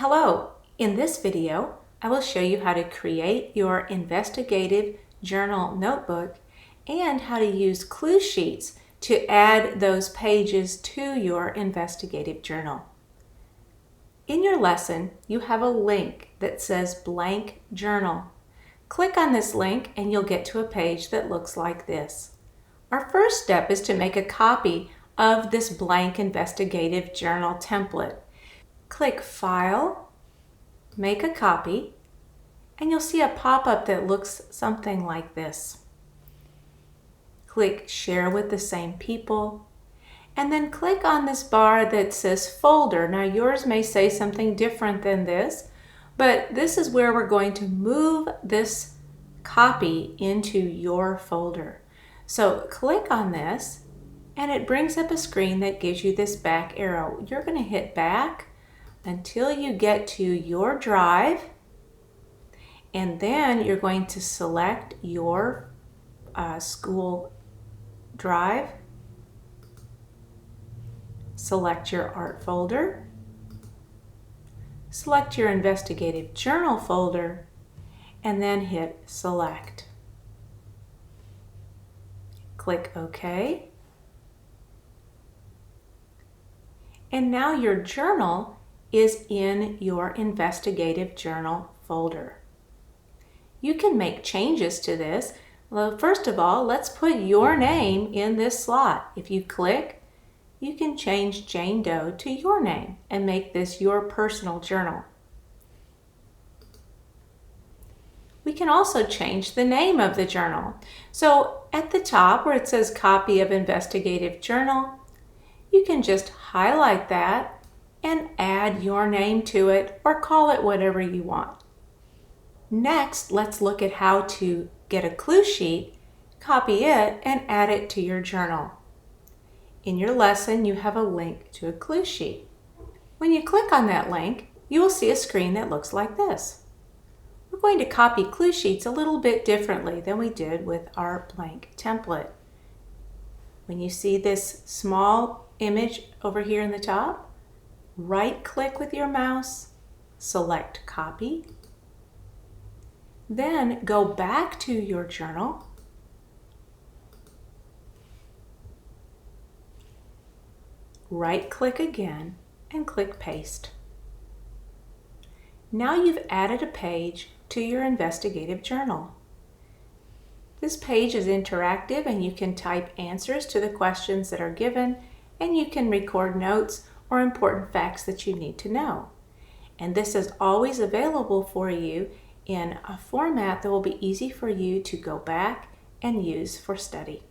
Hello! In this video, I will show you how to create your investigative journal notebook and how to use clue sheets to add those pages to your investigative journal. In your lesson, you have a link that says Blank Journal. Click on this link and you'll get to a page that looks like this. Our first step is to make a copy of this blank investigative journal template. Click File, Make a Copy, and you'll see a pop-up that looks something like this. Click Share with the same people, and then click on this bar that says Folder. Now yours may say something different than this, but this is where we're going to move this copy into your folder. So click on this, and it brings up a screen that gives you this back arrow. You're going to hit back until you get to your drive, and then you're going to select your school drive, select your art folder, select your investigative journal folder, and then hit select. Click OK. And now your journal is in your investigative journal folder. You can make changes to this. Well, first of all, let's put your name in this slot. If you click, you can change Jane Doe to your name and make this your personal journal. We can also change the name of the journal. So at the top where it says Copy of Investigative Journal, you can just highlight that and add your name to it or call it whatever you want. Next, let's look at how to get a clue sheet, copy it, and add it to your journal. In your lesson, you have a link to a clue sheet. When you click on that link, you will see a screen that looks like this. We're going to copy clue sheets a little bit differently than we did with our blank template. When you see this small image over here in the top, right-click with your mouse, select Copy, then go back to your journal, right-click again, and click Paste. Now you've added a page to your investigative journal. This page is interactive and you can type answers to the questions that are given, and you can record notes or important facts that you need to know. And this is always available for you in a format that will be easy for you to go back and use for study.